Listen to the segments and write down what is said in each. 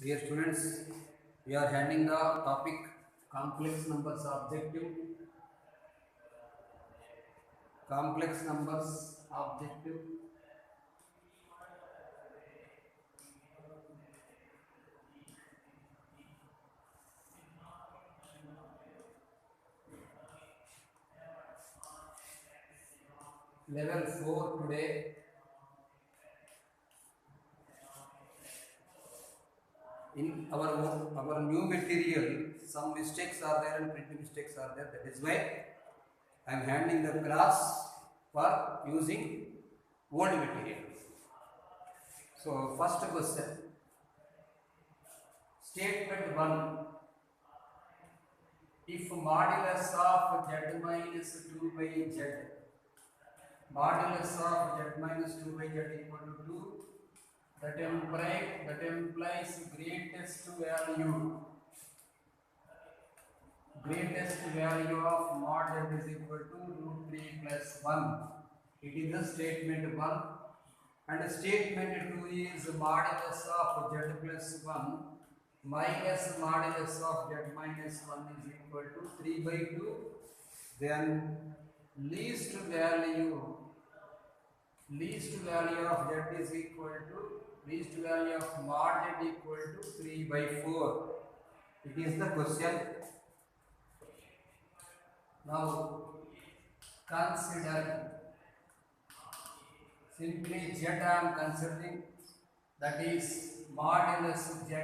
Dear students, we are handling the topic complex numbers objective. Complex numbers objective. Level 4 today. In our new material, some mistakes are there and print mistakes are there. That is why I am handling the class for using old material. So first question. Statement 1. If modulus of z minus 2 by z, modulus of z minus 2 by z equal to 2, that implies greatest value of mod z is equal to root 3 plus 1. It is the statement 1, and statement 2 is modulus of z plus 1 minus modulus of z minus 1 is equal to 3 by 2. Then least value of z is equal to least value of mod z equal to 3 by 4. It is the question. Now consider simply z I am considering, that is modulus z.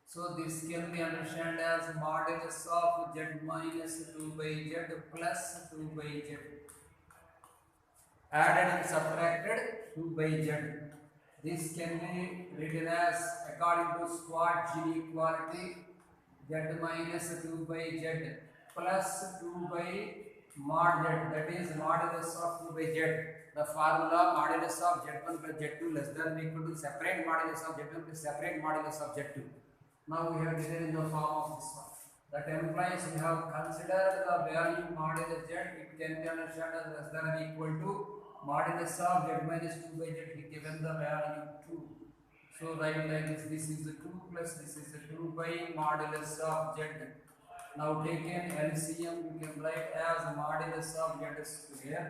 So this can be understood as modulus of z minus 2 by z plus 2 by z. Added and subtracted 2 by z. This can be written as, according to Schwartz inequality, z minus 2 by z plus 2 by mod z, that is modulus of 2 by z. The formula modulus of z1 plus z2 less than or equal to separate modulus of z1 plus separate modulus of z2. Now we have written in the form of this one. That implies we have considered the value modulus z. It can be understood as less than or equal to modulus of z minus 2 by z, given the value 2. So write like this. This is the 2 plus this is the 2 by modulus of z. Now taken LCM, you can write as modulus of z square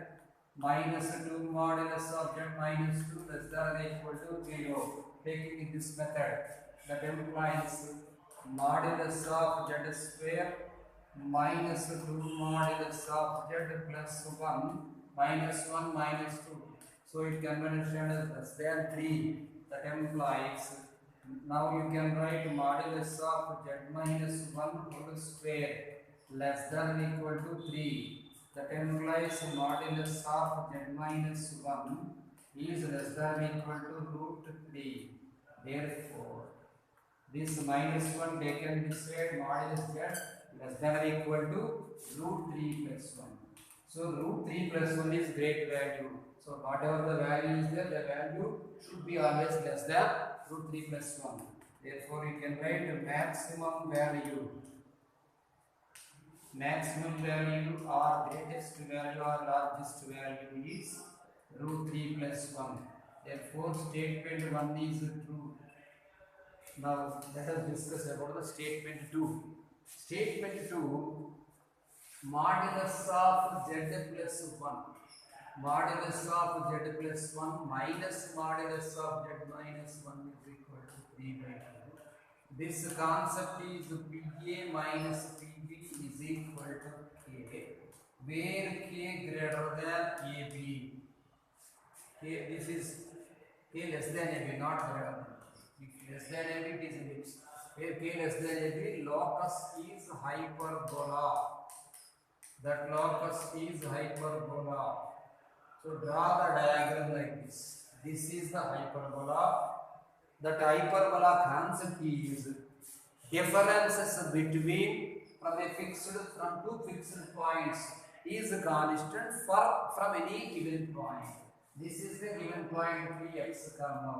minus 2 modulus of z minus 2 less than or equal to 0. Taking in this method, that implies modulus of z square minus 2 modulus of z plus 1 minus 1 minus 2. So it can be understood as less than 3. That implies, now you can write modulus of z minus 1 whole square less than or equal to 3. That implies modulus of z minus 1 is less than or equal to root 3. Therefore, this minus 1 taken this side, modulus z less than or equal to root 3 plus 1. So root 3 plus 1 is great value. So whatever the value is there, the value should be always less than root 3 plus 1. Therefore, you can write maximum value. Maximum value or greatest value or largest value is root 3 plus 1. Therefore, statement 1 is true. Now, let us discuss about the statement 2. Statement 2, modulus of z plus 1. Modulus of z plus 1 minus modulus of z minus 1 is equal to 3 by 2. This concept is PA minus PB is equal to K, where K greater than AB. K, this is K less than AB, not greater than. If less than AB, it is ellipse. Where K less than AB, locus is hyperbola. That locus is hyperbola. So draw the diagram like this. This is the hyperbola. That hyperbola concept is differences between from two fixed points is constant from any given point. This is the given point Px,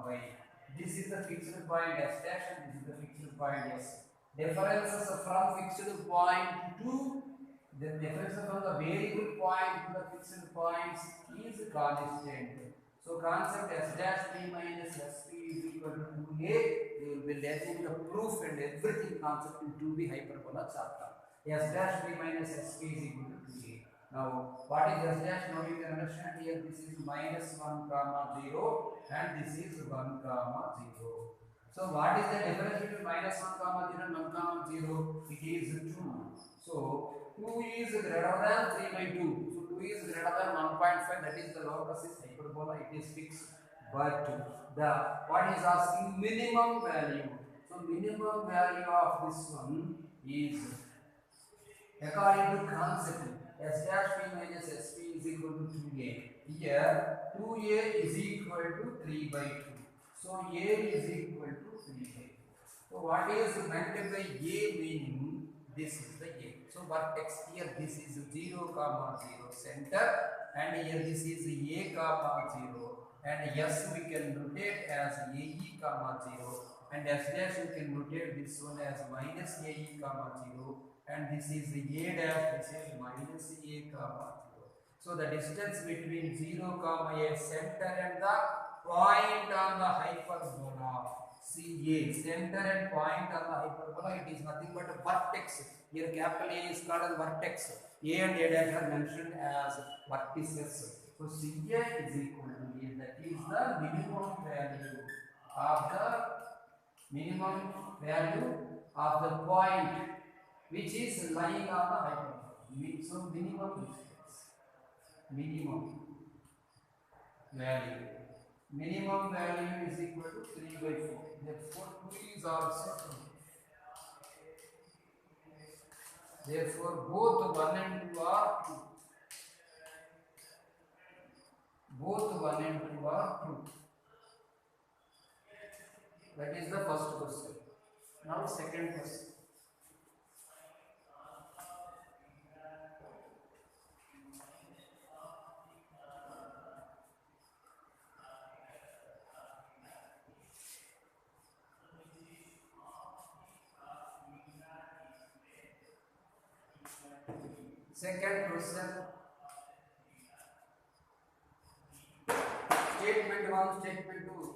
y. This is the fixed point S dash, and this is the fixed point S. Differences from fixed point to the difference from the variable point to the fixed points is constant. So concept S dash P minus SP is equal to 2A. We will be letting the proof and everything concept in 2B hyperbola chapter. S dash P minus SP is equal to 2A. Now what is S dash? Now you can understand here this is minus 1 comma 0 and this is 1 comma 0. So what is the difference between minus 1 comma 0 and 1 comma 0? It is 2. So 2 is greater than 3 by 2. So 2 is greater than 1.5. That is the locus is hyperbola. It is fixed. But the what is asking minimum value. So minimum value of this one is according to concept S dash P minus SP is equal to 2A. Here 2A is equal to 3 by 2. So A is equal to 3 by 2. So what is meant by A meaning? This is the A. So vertex here this is 0 comma 0 center and here this is A comma 0 and S we can notate as AE comma 0 and S dash we can notate this one as minus AE comma 0 and this is A dash, this is minus A comma 0. So the distance between 0 comma A center and the point on the hyperbola CA, center and point on the hyperbola, it is nothing but a vertex. Here capital A is called as vertex. A and A dash are mentioned as vertices. So CA is equal to A. That is the minimum value of the point which is lying on the hyperbola. So minimum distance, minimum value. Minimum value is equal to 3 by 4. Therefore 2 is also true. Therefore both 1 and 2 are true. Both 1 and 2 are true. That is the first question. Now second question. Second question. Statement 1, statement 2.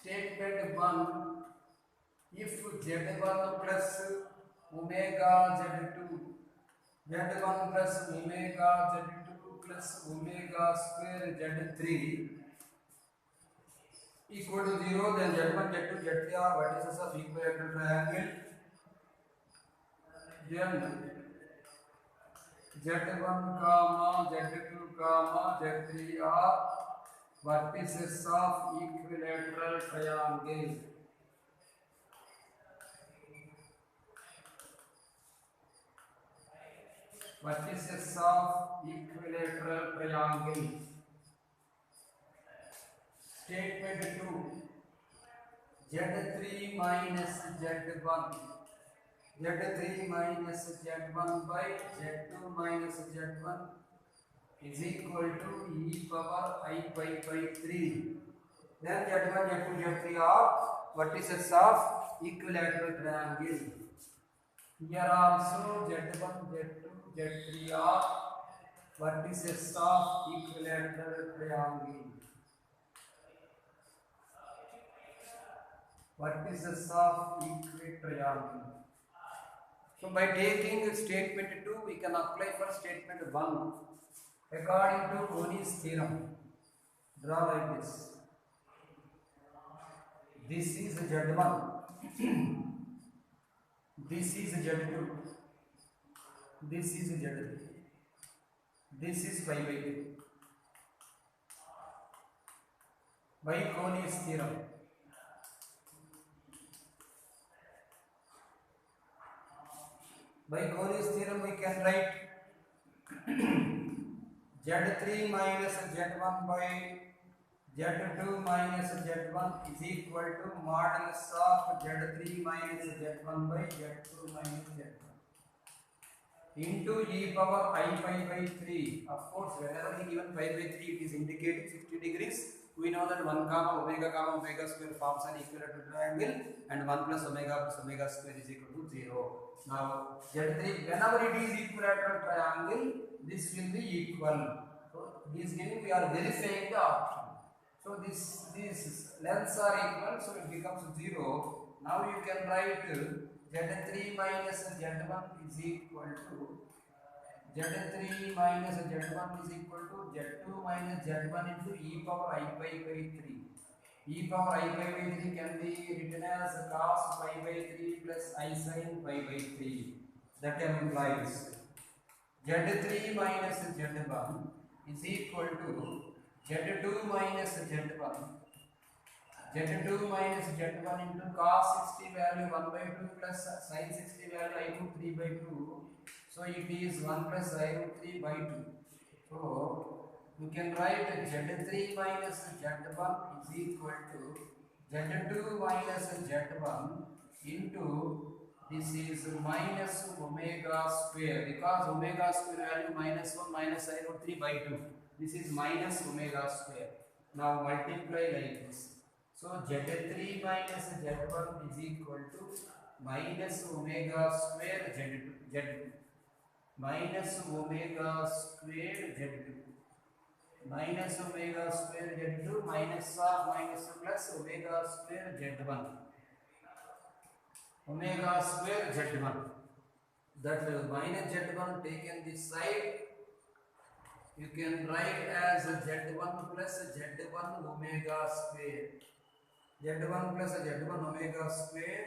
Statement 1. If Z1 plus omega Z2, Z1 plus omega Z2 plus omega square Z3 equal to 0, then Z1, Z2, Z3 are vertices of equilateral triangle. Then Z1 comma Z2 comma Z3 are vertices of equilateral triangle. Vertices of equilateral triangle. Statement 2. Z3 minus Z1. Z3 minus Z1 by Z2 minus Z1 is equal to e power I pi by 3. Then Z1, Z2, Z3 are vertices of equilateral triangle. Here also Z1, Z2, Z3 are vertices of equilateral triangle. Vertices of equilateral triangle. So by taking statement 2, we can apply for statement 1. According to Coni's theorem, draw like this. This is Z1. This is Z2. This is Z3. This is pi by 2. By Coni's theorem. By Coni's theorem we can write Z3 minus Z1 by Z2 minus Z1 is equal to modulus of Z3 minus Z1 by Z2 minus Z1 into e power I pi by 3. Of course, whenever we given pi by 3, it is indicating 60 degrees. We know that 1 comma omega square forms an equilateral triangle and 1 plus omega square is equal to 0. Now Z3, whenever it is equilateral triangle, this will be equal. So he is giving, we are verifying the option. So these lengths are equal, so it becomes 0. Now you can write Z3 minus Z1 is equal to Z3 minus Z1 is equal to Z2 minus Z1 into e power I pi by 3. E power I pi by 3 can be written as cos pi by 3 plus I sin pi by 3. That implies Z3 minus Z1 is equal to Z2 minus Z1. Z2 minus Z1 into cos 60 value 1 by 2 plus sin 60 value I 2 3 by 2. So it is 1 plus I root 3 by 2. So you can write Z3 minus Z1 is equal to Z2 minus Z1 into this is minus omega square, because omega square value minus 1 minus I root 3 by 2. This is minus omega square. Now multiply like this. So Z3 minus Z1 is equal to minus omega square Z2 minus omega square Z2 minus omega square Z2 minus of minus plus omega square Z1 omega square Z1. That minus Z1 taken this side, you can write as Z1 plus Z1 omega square. Z1 plus Z1 omega square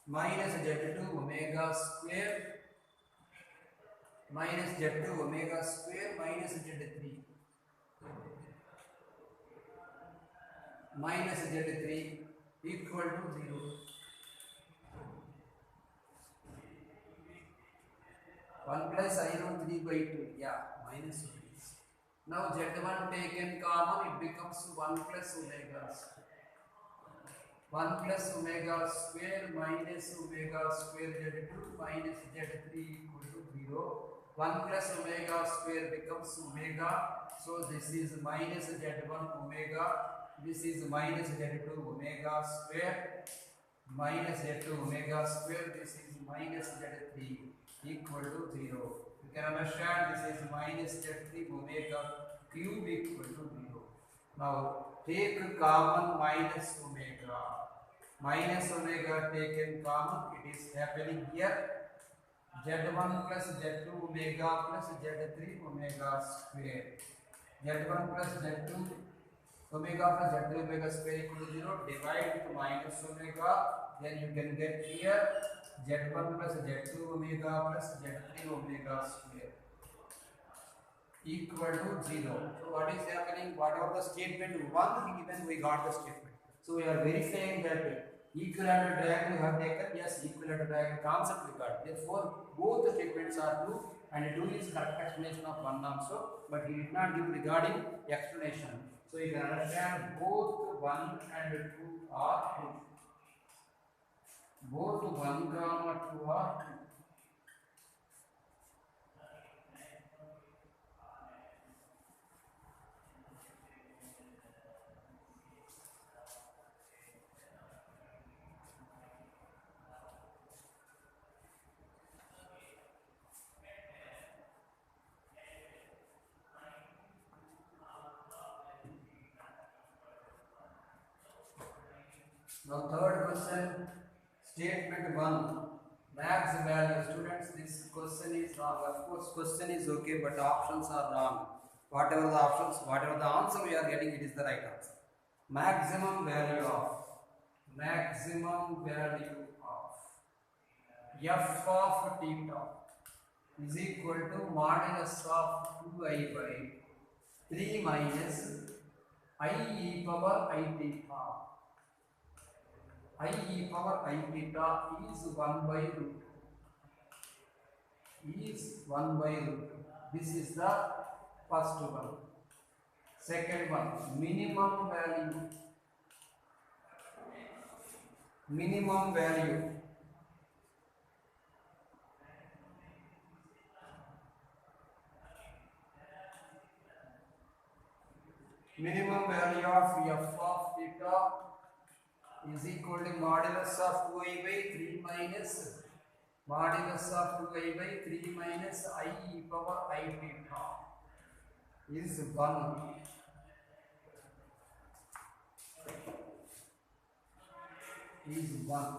minus Z2 omega square minus Z2 omega square minus Z3 minus Z3 equal to 0. One plus I root 3 by 2, yeah, minus 1. Now Z1 taken common, it becomes 1 plus omega square. 1 plus omega square minus omega square Z2 minus Z3 equal to 0. 1 plus omega square becomes omega. So this is minus Z1 omega. This is minus Z2 omega square minus Z2 omega square. This is minus Z3 equal to 0. You can understand this is minus Z3 omega cube equal to 0. Now take common minus omega. Minus omega taken common, it is happening here. Z1 plus Z2 omega plus Z3 omega square. Z1 plus Z2 omega plus Z3 omega square equal to 0. Divide to minus omega. Then you can get here Z1 plus Z2 omega plus Z3 omega square equal to 0. So what is happening? Whatever the statement 1 given, we got the statement. So we are verifying that equilateral triangle we have taken. Yes, equilateral triangle concept we got. Therefore, both the statements are true, and 2 is correct explanation of 1 also, but he did not give regarding explanation. So you can understand both 1 and 2 are true. Both 1 comma 2 are true. Now third question, statement 1, max value. Students, this question is wrong. Of course, question is okay, but options are wrong. Whatever the options, whatever the answer we are getting, it is the right answer. Maximum value of f of theta is equal to modulus of 2I by 3 minus I e power I theta. I e power I theta is 1 by root. This is the first one. Second one, minimum value. Minimum value of f of theta is equal to modulus of 2I by 3 minus modulus of 2I by 3 minus I e power I theta is 1. is 1.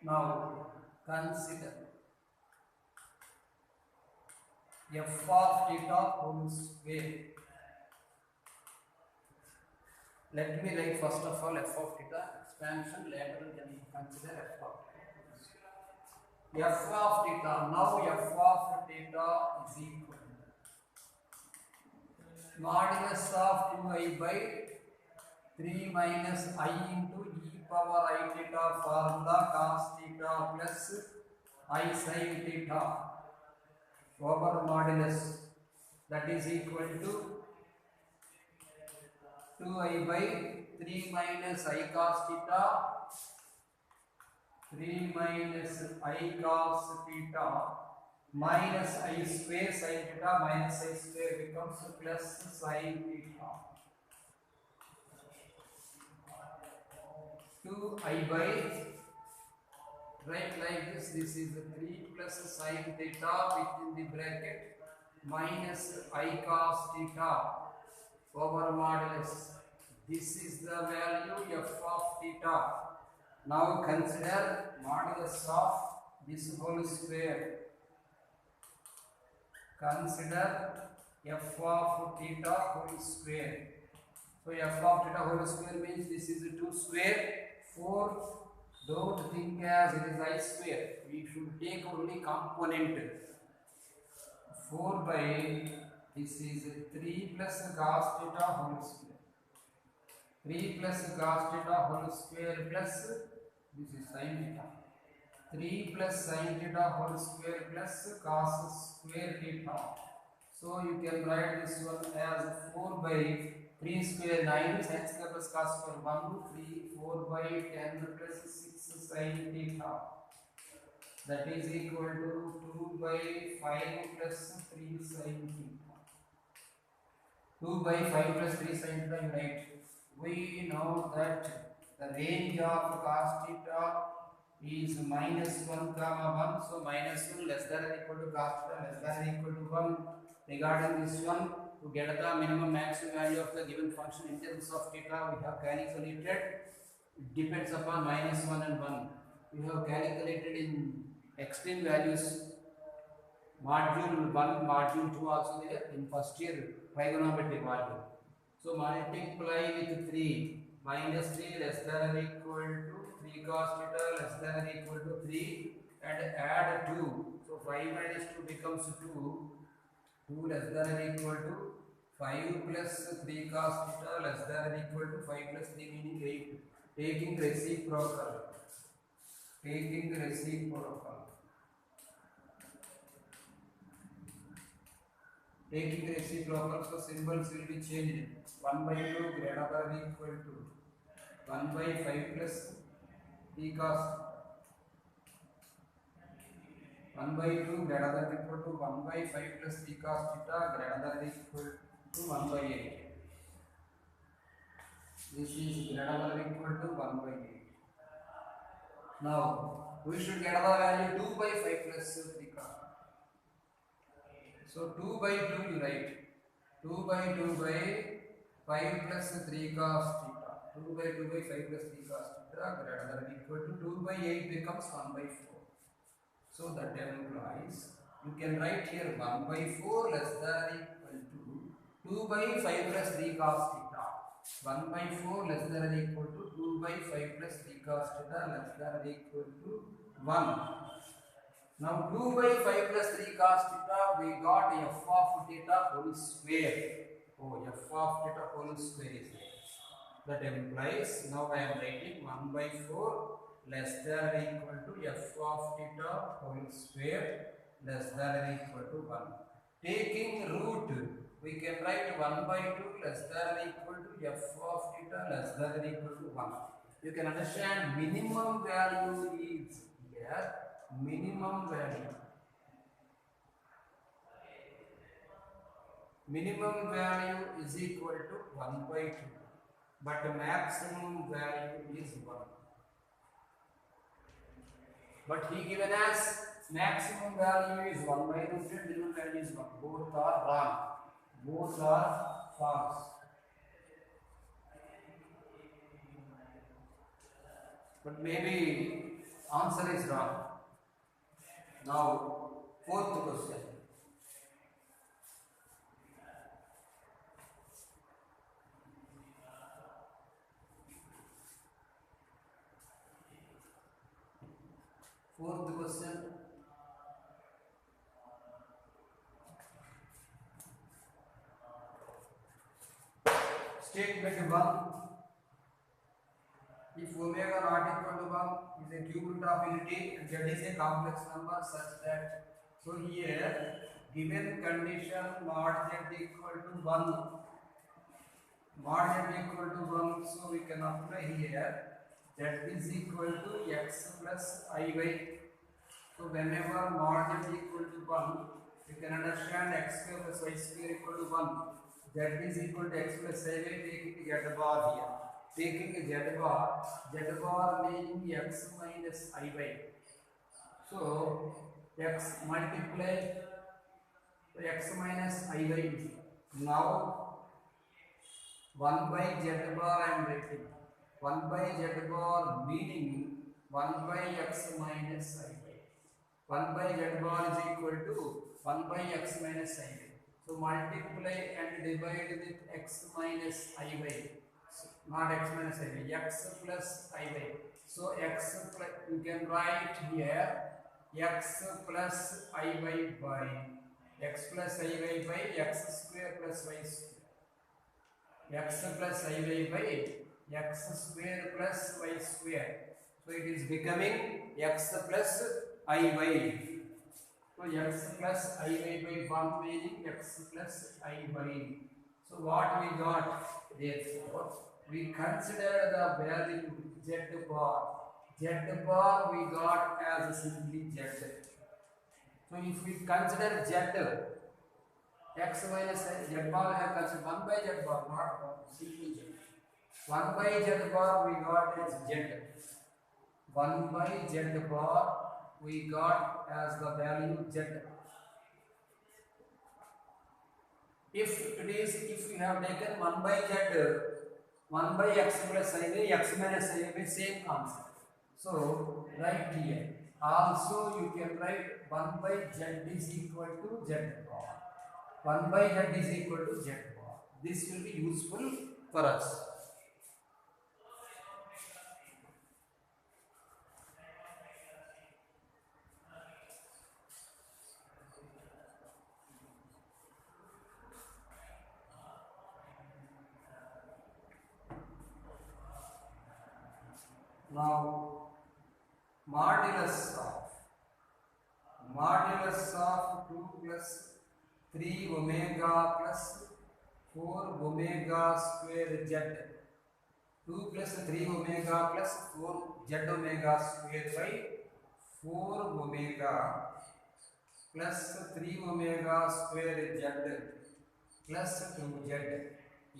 Now consider f of theta whole square. Let me write first of all f of theta expansion, later we can consider f of theta. F of theta, now f of theta is equal to modulus of 2i by 3 minus I into e power I theta formula cos theta plus I sin theta over modulus, that is equal to 2i by 3 minus I cos theta, 3 minus I cos theta minus I square sin theta minus I square becomes plus sin theta. 2i by, write like this, this is 3 plus sin theta within the bracket minus I cos theta over modulus. This is the value f of theta. Now consider modulus of this whole square. Consider f of theta whole square. So f of theta whole square means this is 2 square. 4, don't think as it is I square. We should take only component. 4 by, this is 3 plus cos theta whole square. 3 plus cos theta whole square plus, this is sin theta. 3 plus sin theta whole square plus cos square theta. So you can write this one as 4 by 3 square 9 sin square plus cos square 1 3 4 by 10 plus 6 sin theta, that is equal to 2 by 5 plus 3 sin theta. 2 by 5 plus 3 sin theta, you write. We know that the range of cos theta is minus 1 comma 1, so minus 1 less than or equal to cos theta less than or equal to 1. Regarding this one, to get the minimum maximum value of the given function in terms of theta, we have calculated, it depends upon minus 1 and 1. We have calculated in extreme values, module 1, module 2 also there in first year trigonometry module. So multiply with 3, minus 3 less than or equal to 3 cos theta less than or equal to 3, and add 2. So 5 minus 2 becomes 2. 2 less than or equal to 5 plus 3 cos theta less than or equal to 5 plus 3 meaning 8. Taking reciprocal. Taking reciprocal. Taking reciprocal, so symbols will be changed. 1 by 2 greater than or equal to 1 by 5 plus 3 cos. 1 by 2 greater than or equal to 1 by 5 plus 3 cos theta greater than or equal to 1 by 8. This is greater than or equal to 1 by 8. Now we should get the value 2 by 5 plus 3 cos. So 2 by 2 you write. 2 by 2 by 5 plus 3 cos theta. 2 by 2 by 5 plus 3 cos theta greater than or equal to 2 by 8 becomes 1 by 4. So that implies you can write here 1 by 4 less than or equal to 2 by 5 plus 3 cos theta. 1 by 4 less than or equal to 2 by 5 plus 3 cos theta less than or equal to 1. Now 2 by 5 plus 3 cos theta, we got f of theta whole square. Oh, f of theta whole square is there. That implies, now I am writing 1 by 4 less than or equal to f of theta whole square less than or equal to 1. Taking root, we can write 1 by 2 less than or equal to f of theta less than or equal to 1. You can understand minimum value is here. Minimum value. Minimum value is equal to 1 by 2. But maximum value is 1. But he given us maximum value is 1 minus z, minimum value is 1. Both are wrong. Both are false. But maybe answer is wrong. Now, fourth question. Fourth question. Statement 1. If omega not equal to 1 is a cubic of unity and z is a complex number such that, so here given condition mod z equal to 1, mod z equal to 1, so we can apply here z is equal to x plus iy. So whenever mod z equal to 1, you can understand x square plus y square equal to 1. Z is equal to x plus iy, taking z bar here. Taking z bar meaning x minus iy. So x multiply x minus iy. Now 1 by z bar I am writing. 1 by z bar meaning 1 by x minus iy. 1 by z bar is equal to 1 by x minus iy. So multiply and divide with x minus iy. So, not x minus iy, x plus iy. So x plus, you can write here x plus iy by x plus iy by x square plus y square. X plus iy by x square plus y square. So it is becoming x plus iy. So x plus iy by 1 meaning x plus iy. So what we got? Therefore, we consider the value z bar. Z bar we got as simply z. So if we consider z, x minus z bar we have considered 1 by z bar, not simply z. 1 by z bar we got as z. 1 by z bar we got as the value z. If we have taken 1 by z, 1 by x plus iy, x minus iy, same concept. So write here. Also you can write 1 by z is equal to z bar. 1 by z is equal to z bar. This will be useful for us. Now, modulus of 2 plus 3 omega plus 4 omega square z. 2 plus 3 omega plus 4 z omega square by 4 omega plus 3 omega square z plus 2z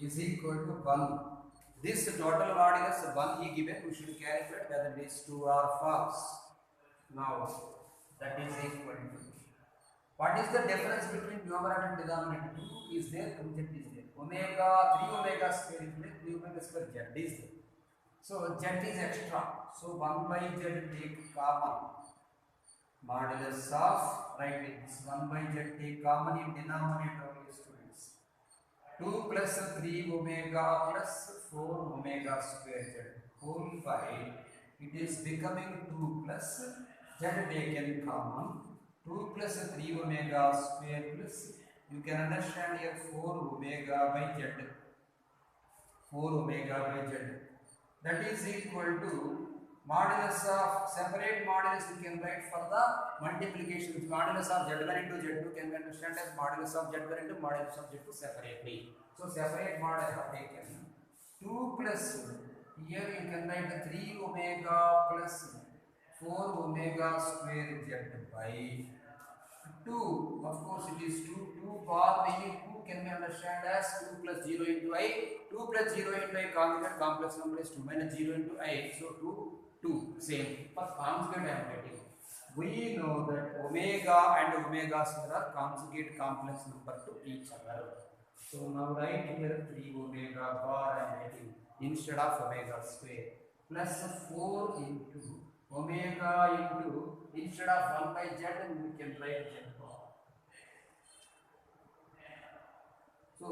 is equal to 1. This total modulus 1 he given, we should calculate whether these two are false. Now that is equal to, what is the difference between numerator and denominator? 2 is there, 2z is there. Omega, 3 omega square is there, 3 omega square z is there. So z is extra. So 1 by z take common. Modulus of, write this 1 by z take common in denominator only, students. 2 plus 3 omega plus 4 omega square z whole by, it is becoming 2 plus z taken common, 2 plus 3 omega square plus, you can understand here 4 omega by z, 4 omega by z, that is equal to modulus of, separate modulus you can write for the multiplication. Modulus of z1 into z2 can be understood as modulus of z1 into modulus of z2 separately. So separate mod I have taken. 2 plus, here you can write 3 omega plus 4 omega square z by 2. Of course it is 2. 2 bar meaning 2 can be understood as 2 plus 0 into I. 2 plus 0 into I conjugate complex number is 2 minus 0 into I. So 2, 2 same. For conjugate I am writing. we know that omega and omega square are conjugate complex number to each other. So now write here 3 omega bar I am getting instead of omega square plus 4 into omega into instead of 1 by z we can write z bar. So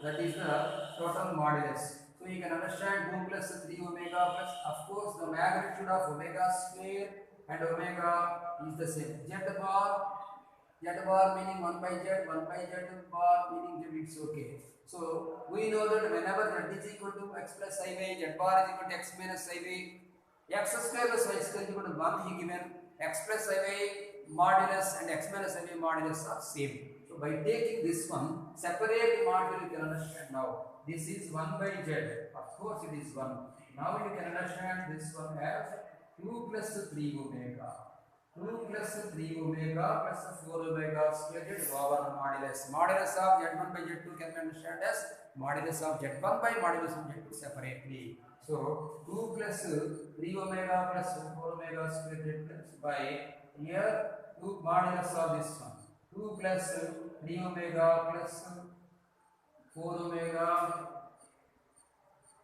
that is the total modulus. So you can understand 2 plus 3 omega plus, of course the magnitude of omega square and omega is the same. Z bar meaning 1 by z, 1 by z bar meaning z, it's okay. So we know that whenever z is equal to x plus iy, z bar is equal to x minus iy, x square plus y square is equal to 1, he given x plus iy modulus and x minus iy modulus are same. So by taking this one, separate module you can understand now. This is 1 by z, of course it is 1. Now you can understand this one as 2 plus 3 omega. 2 plus 3 omega plus 4 omega squared over modulus. Modulus of z1 by z2 can be understood as modulus of z1 by modulus of z2 separately. So 2 plus 3 omega plus 4 omega squared by here 2 modulus of this one. 2 plus 3 omega plus 4 omega,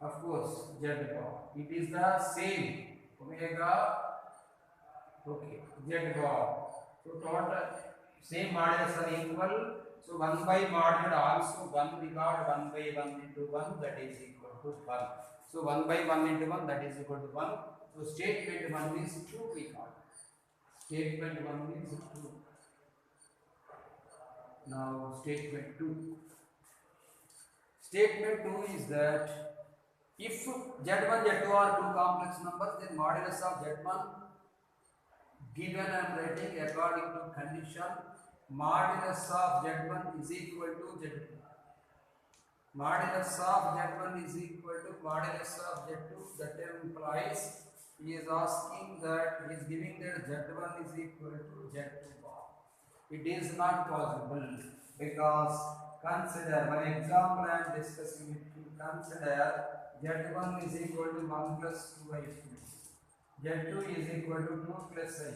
of course z bar. It is the same omega. Okay, z bar. So total same modulus are equal. So 1 by modulus also 1 regard 1 by 1 into 1, that is equal to 1. So 1 by 1 into 1, that is equal to 1. So statement 1 is true regard. Statement 1 is true. Now statement 2. Statement 2 is that if z1 z2 are two complex numbers, then modulus of z1 given I am writing according to condition modulus of z1 is equal to z2. Modulus of z1 is equal to modulus of z2. That implies he is asking that he is giving that z1 is equal to z2 bar. It is not possible because consider one example I am discussing with you. Consider z1 is equal to 1 plus 2i. z2 is equal to 2 plus I.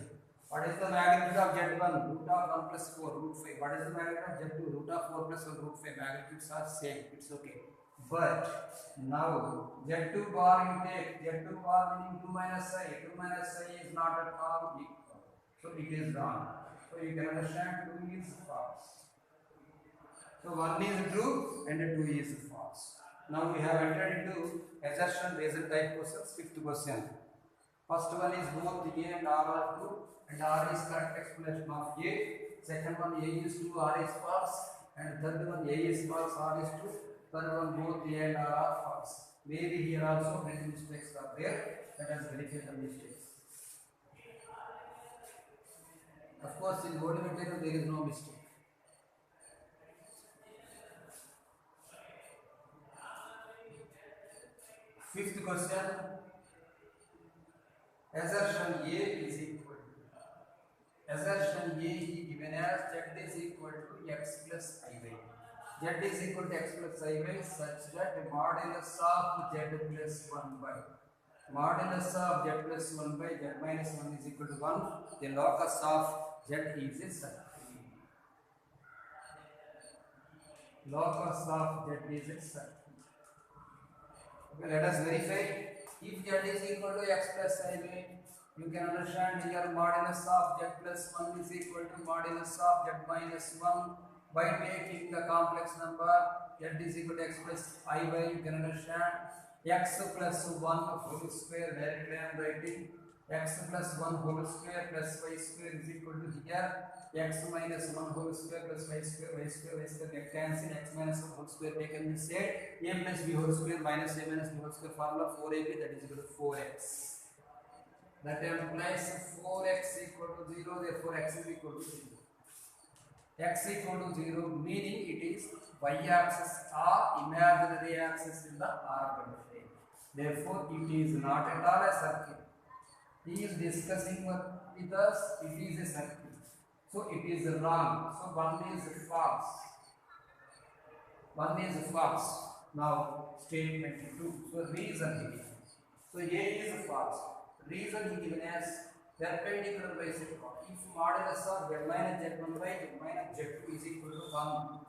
What is the magnitude of z1? Root of 1 plus 4, root 5. What is the magnitude of z2? Root of 4 plus 1, root 5. Magnitudes are same. It's okay. But now z2 bar you take. z2 bar meaning 2 minus I. 2 minus I is not at all equal. So it is wrong. So you can understand 2 is false. So 1 is true and 2 is false. Now we have entered into assertion based type questions. Fifth question. First one is both A and R are true and R is correct explanation of A. Second one A is true, R is false. And third one A is false, R is true. Third one both A and R are false. Maybe here also many mistakes are there. Let us verify the mistakes. Of course in body material there is no mistake. Fifth question. Assertion A is equal to. Assertion A is given as z is equal to x plus iy. Z is equal to x plus iy such that modulus of z plus 1 by modulus of z plus 1 by z minus 1 is equal to 1. The locus of z is a circle. Locus of z is a circle. Okay, let us verify. If z is equal to x plus iy, you can understand here modulus of z plus 1 is equal to modulus of z minus 1. By taking the complex number z is equal to x plus iy, you can understand x plus 1 whole square. Directly I am writing x plus 1 whole square plus y square is equal to here x minus 1 whole square plus y square get cancel. X minus 1 whole square taken this side. A plus b whole square minus a minus b whole square formula 4ab, that is equal to 4x. That implies 4x equal to 0, therefore x is equal to 0. X equal to 0 meaning it is y-axis or imaginary axis in the orbital plane. Therefore it is not at all a circle. He is discussing with us, it is a circle. So it is wrong. So 1 is false. 1 is false. Now statement 2. So reason here. So A is false. Reason he given as perpendicular bisector. If modulus of z minus z1 by z minus z2 is equal to 1,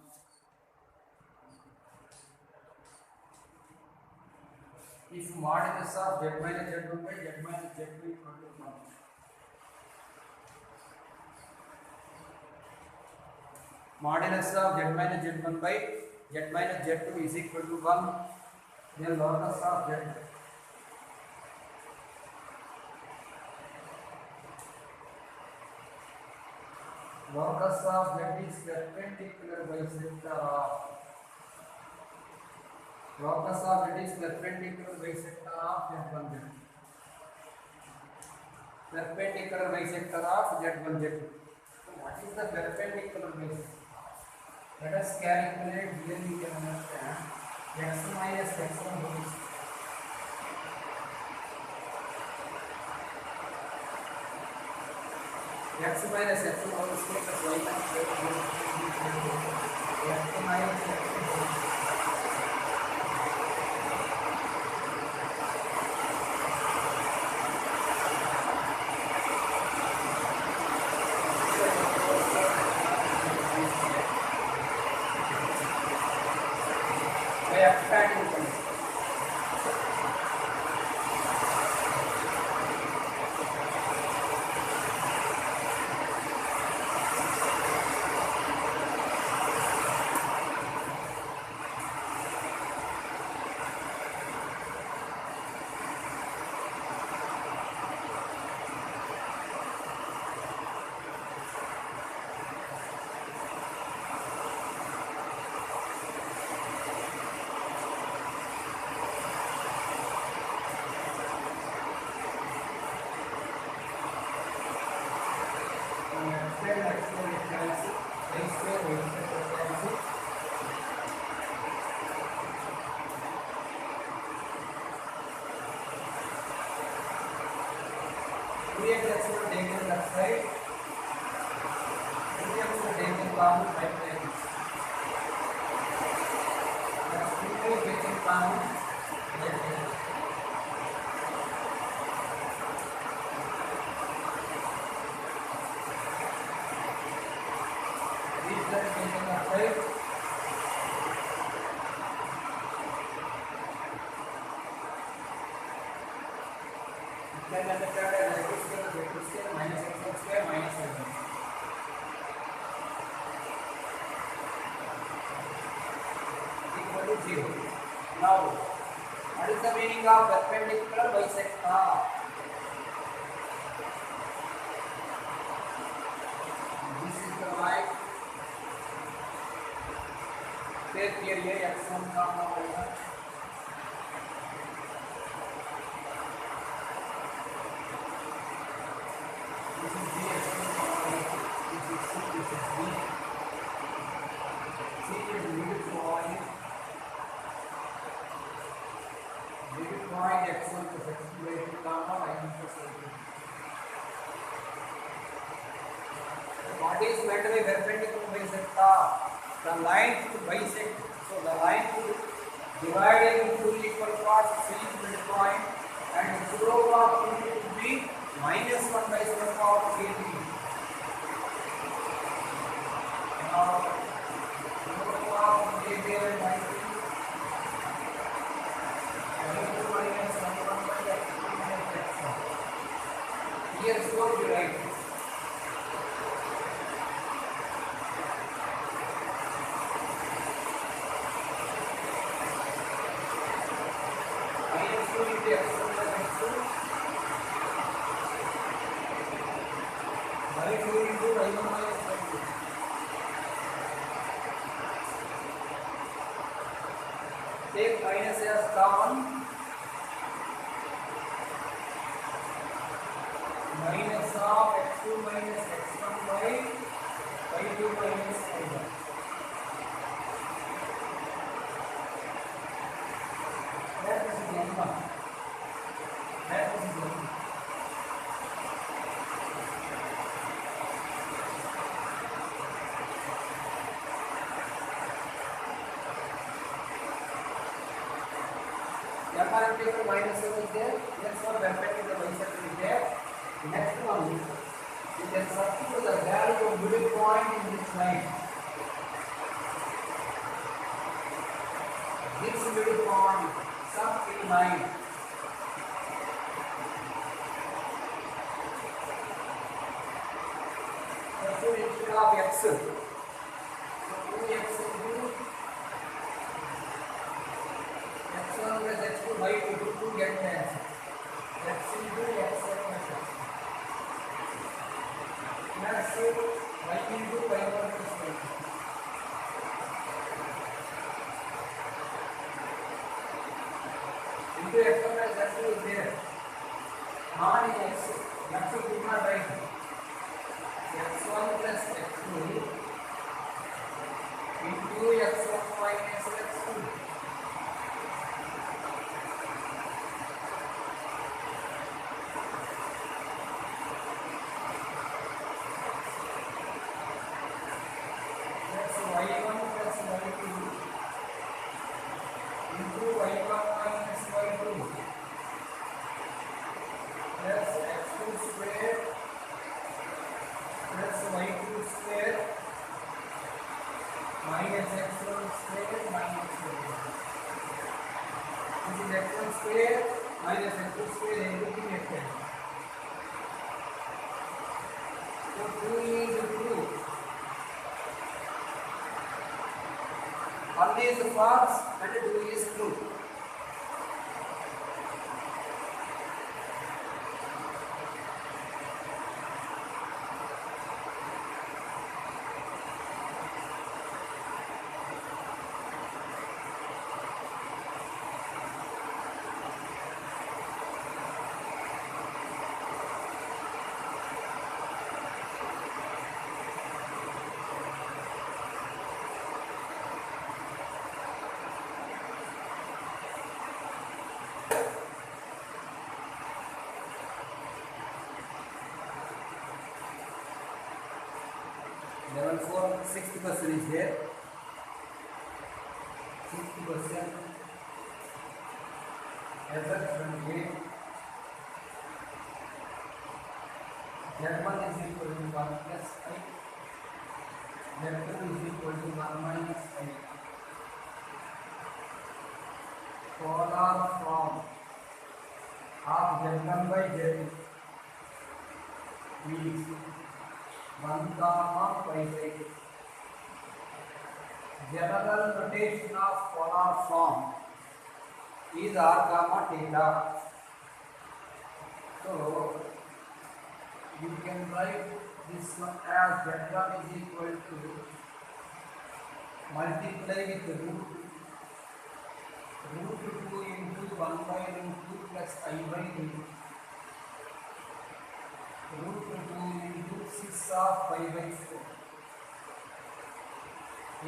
if modulus of z minus z1 by z minus z2 equal to 1, modulus of z minus z1 by z minus z2 is equal to 1, then locus of z, locus of z is perpendicular bisector of, locus of z is perpendicular bisector of z1 z2, perpendicular bisector of z1 z2. So what is the perpendicular bisector? Let us calculate. Here we can understand x minus x1 whole square. X minus x1 whole square plus y minus y whole square. X minus x1 whole square. By expanding them. Now, what is the meaning of perpendicular bisector? This is the line. Take here x1 comma y1. This is b x1 comma y2. This is c. This is b. C is middle point. Middle point x1 plus x2 by 2 comma y1 plus y2. What is meant by perpendicular bisector? The line to bisect. So the line to divide into two equal parts, C is midpoint, and the slope of it would be minus 1 by slope of kb. Now, slope of kb and y2 minus 1 by x2 minus x1. Here slope you write. Take minus as common. Minus of x2 minus x1 by y2 minus y1. That is the number. That is the number. Perpendicular minus 7 is there. Next one perpendicular bisector is there. Next one solve it, you can substitute the value of middle point in this line. This middle point sub in line. Therefore, instead of x, so 2x into x1 plus x2 by 2 get the answer. X into x1 plus x. Plus y into y1 plus y2. Into x1 plus x2 is there. On x, x2 did not write. x1 plus x2 into x1 minus x2. That's y1 plus y2 into y1 minus y2 plus x2 square plus y2 square minus x1 square minus y1. This is x1 square minus x2 square, everything x1. So 2 is 2. One is false and 2 is true. Level 4, 6th question is there. 6th question. F from A. Z1 is equal to 1 plus I. Z2 is equal to 1 minus I. Polar form of Z1 by Z2 is 1 comma 5. General notation of polar form is r comma theta. So you can write this one as Z1 is equal to multiply with root 2 into 1 by root 2 plus I by root 2 into 6 of 5 by 4.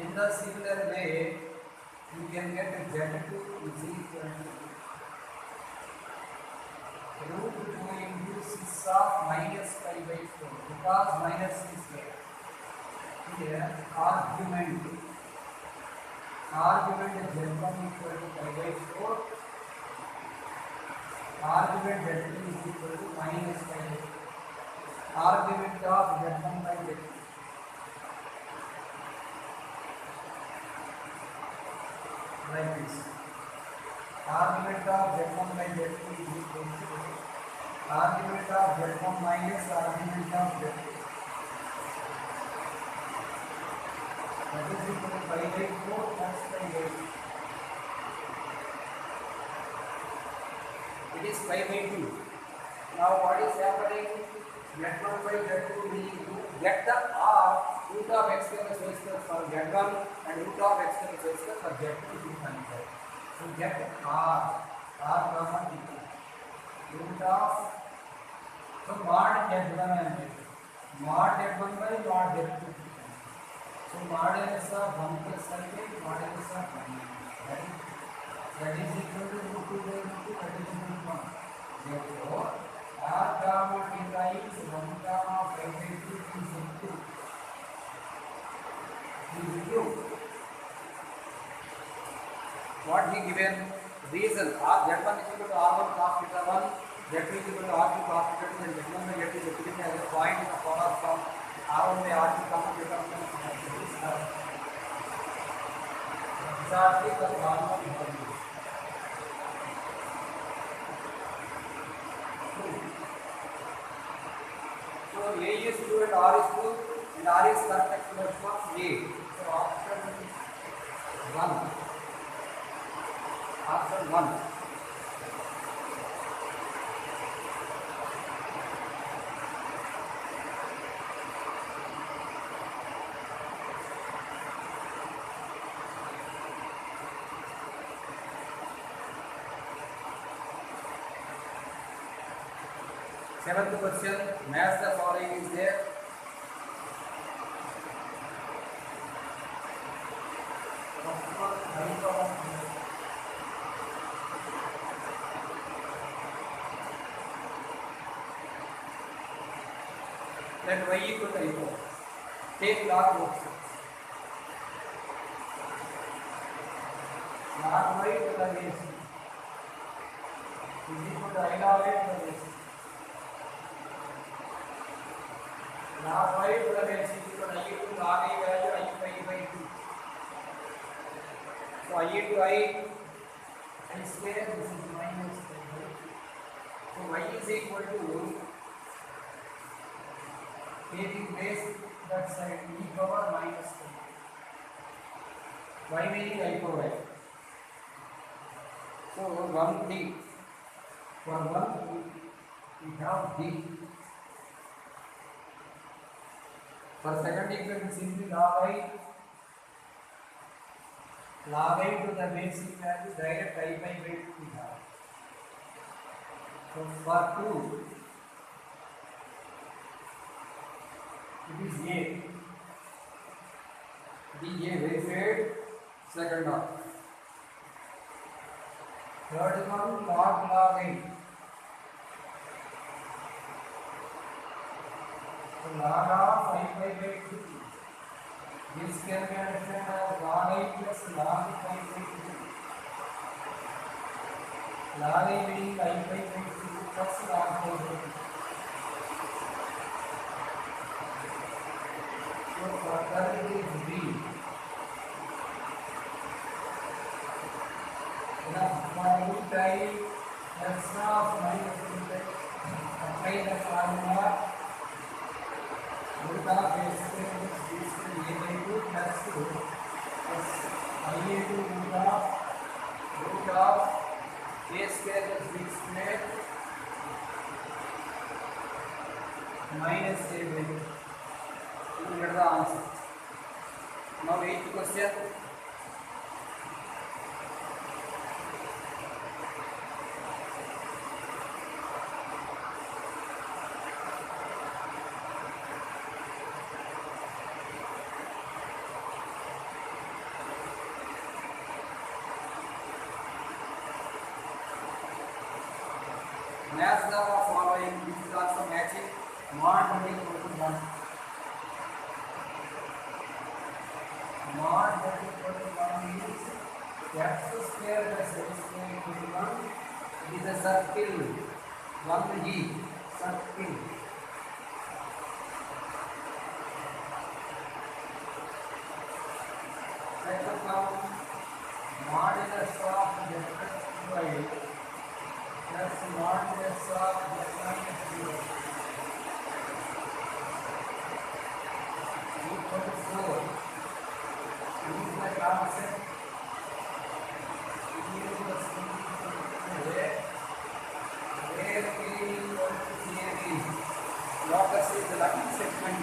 In the similar way, you can get Z2 is equal to root 2 into 6 of minus 5 by 4 because minus is there. Here, argument Z1 equal to 5 by 4. Argument Z2 is equal to minus 5 by 4. Argument of Z1 by Z2. Like this. Argument of Z1 by Z2 is equal to argument of Z1 minus argument of Z2. That is equal to 5 by 4 plus 5 by 2. It is 5 by 2. Now what is happening? Z1 by Z2 we get the r root of x square plus y square for Z1 and root of x square plus y square for Z2 is infinite. So get r comma theta. Root of so mod Z1 and mod Z1 by mod Z2. So modulus of 1 plus I by modulus of 1. That is equal to root 2 by root 2, that is equal to 1. Therefore, r comma theta is 1 comma 5 by 2 is equal to what he given reason r Z1 is equal to r1 cos theta 1 Z is equal to R to cos theta and Z1 by Z is represented as a point in the polar form R1 by R to common becomes exactly the normal value. So A is 2 and R is 2 and R is correct exponent of A. So option 1. Option 1. Seventh question, match the following is there. Let y equal to I4. Take log both sides. Log y to the base is equal to I log y to the base. Log y to the base is equal to I to log I value I by 2. So I into I square, this is minus 10. So y is equal to taking base that side e power minus 10. Y meaning I power I. So one D. For one we have D. For second equation simply log I to the basic value direct I by 2 we have. So for 2 it is A. The A verified second order. Third one log I. So log of I by 2. This can be understood as log I plus log I by 2. Log I meaning I by 2 plus log I by 2. So further it is B. Now for each I extra of minus 2 apply the formula. Root of A square is B square A by 2 plus 2 plus I into root of A square plus B square minus A by 2. You will get the answer. Now 8th question. Match the following. This is also matching. Mod is equal to 1. Mod is equal to 1 is x square plus y square equal to 1. It is a circle. 1G circle. Second term modulus of z by plus modulus of z minus 0 equal to 4. Use the concept. Where A equal to CAB. Locus is the lucky segment.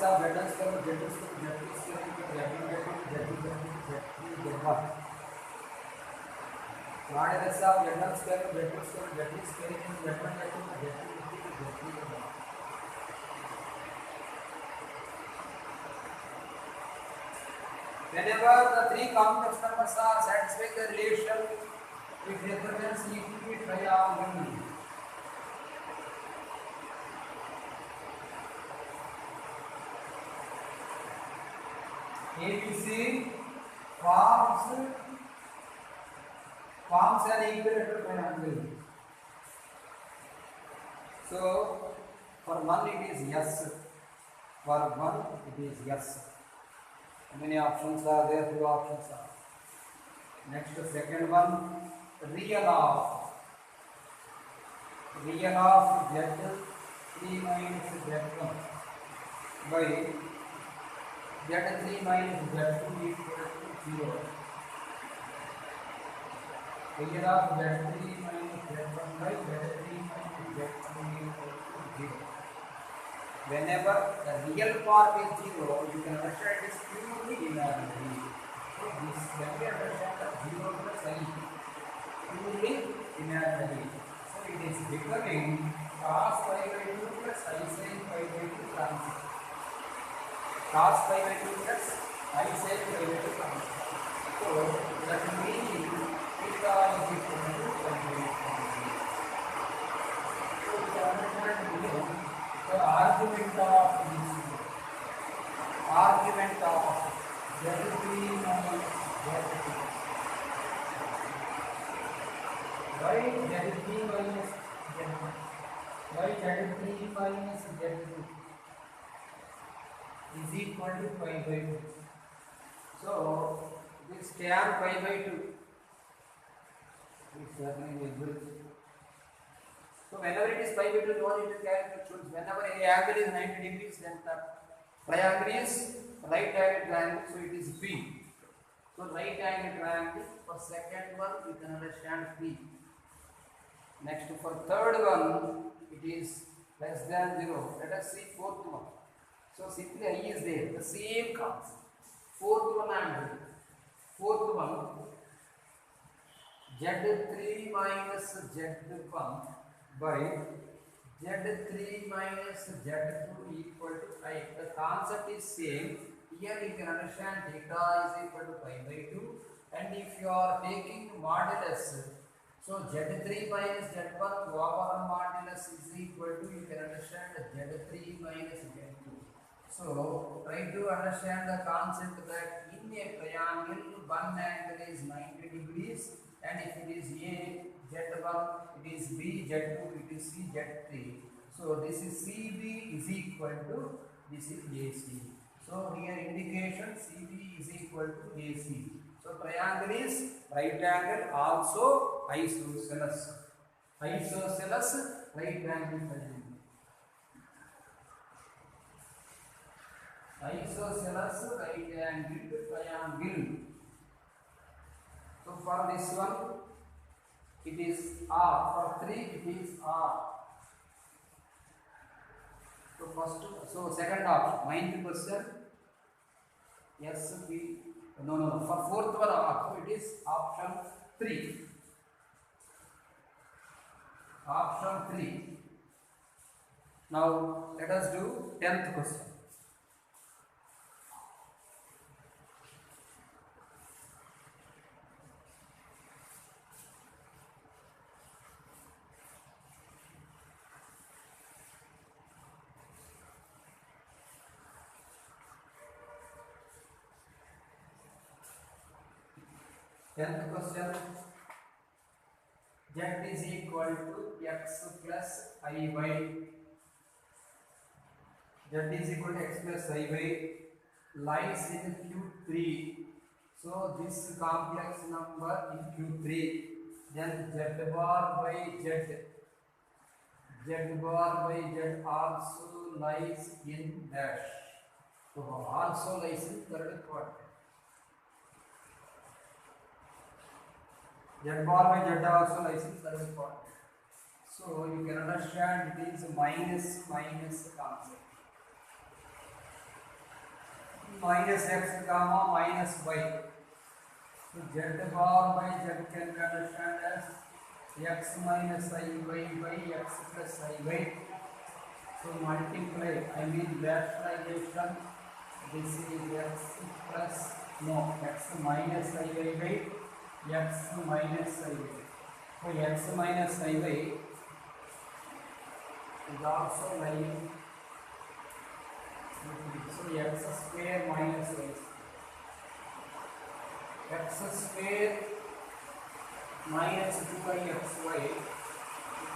of Z1 square Z2 square Z2 square into Z1 Z2 Z2 Z1. Mod S of Z1 square Z2 square Z2 square into Z1 Z2 Z2 Z3. Whenever the three complex numbers are satisfying the relation, it represents equally triangle. ABC forms an equilateral triangle. So for one it is yes. For one it is yes. How many options are there? Two options are. Next, the second one, real of Z3 minus Z1 by Z3 minus Z2 equal to 0. Real of Z3 minus Z1 by Z3 minus Z2 equal to 0. Whenever the real part is 0, you can understand it is purely imaginary. So this when we understand that 0 plus I purely imaginary. So it is becoming cos pi by 2 plus I sin pi by 2 constant. Cos pi by 2 plus I sin pi by 2 constant. So that means theta is equal to pi by 2 constant. So we can understand below the argument of Z3 minus Z2. Why Z3 minus Z2? Why Z3 minus Z2 is equal to pi by 2. So this tan pi by 2 is certainly visible. So whenever it is pi by 2, no need to calculate. Whenever a angle is 90 degrees, then the triangle is right angle triangle, so it is P. So right angle triangle, for second one you can understand P. Next, for third one it is less than 0. Let us see fourth one. So simply I is there, the same concept. Fourth one and fourth one, Z3 minus Z1 by Z3 minus Z2 equal to I. The concept is same. Here you can understand theta is equal to pi by 2, and if you are taking modulus, so Z3 minus Z1 over modulus is equal to, you can understand Z3 minus Z2. So try to understand the concept that in a triangle one angle is 90 degrees, and if it is A Z1, it is B Z2, it is C Z3. So this is CB is equal to this is AC. So here indication CB is equal to AC. So triangle is right angle, also isosceles. Isosceles right angle triangle. Isosceles right angle triangle. So for this one it is R. For 3 it is R. So first, so second option, 90%. Yes, B. No. For fourth one, R. So it is option 3. Option 3. Now let us do 10th question. Tenth question, Z is equal to x plus I y. Z is equal to x plus I y lies in Q3. So this complex number in Q3, then Z bar by Z also lies in dash. So also lies in third quadrant. Z bar by Z also lies in third quadrant. So you can understand it is minus concept. minus x comma minus y. So z bar by z can be understood as x minus I y by x plus I y. So multiply, I mean rationalization. This is x plus no x minus I y by x minus I y. So x minus I y is also lying. So x square minus y x square minus 2xy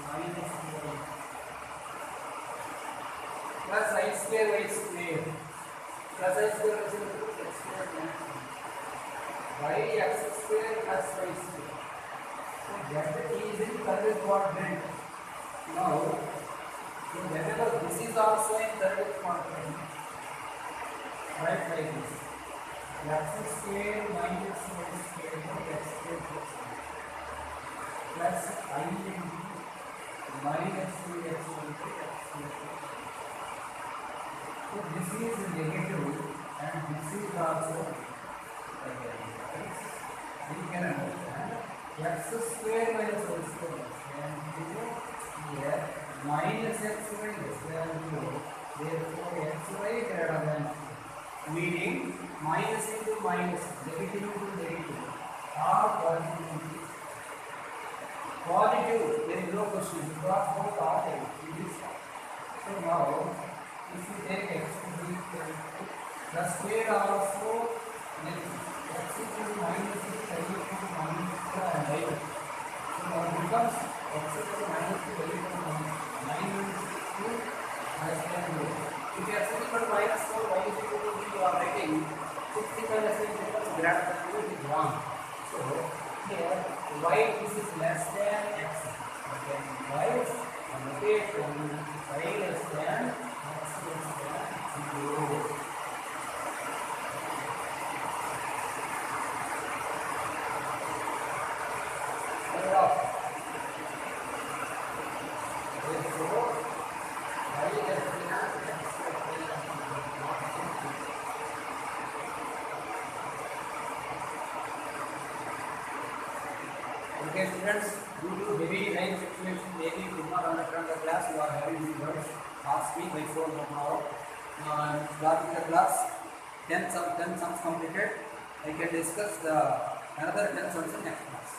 minus 2y plus I square y square plus I square is equal to x square by x square plus y square. So that is in third quadrant. Now, so whenever this is also in third quadrant, write like this: x square minus y square by x square plus I minus 2x by x square. So this is negative and this is also negative. You can understand x square minus y square and here minus x y less than 0. Therefore xy greater than 0. Meaning minus into minus, negative into negative, or positive into positive. There is no question because both are negative. So now, if you take x to be equal to the square also negative, x equal to minus is equal to minus and negative. So now it becomes x equal to minus to equal to minus 2 as can go. If x is equal to minus 4, y is equal to 3, you are writing 60 minus 3 becomes greater than 2, it is wrong. So here y this is less than x. Then y notation y less than x less than 0. Okay students, due to heavy rain situation, maybe you could not understand the class, you are having these words, ask me by phone tomorrow. Starting the class, 10 sums completed. I can discuss the another 10 sums in next class.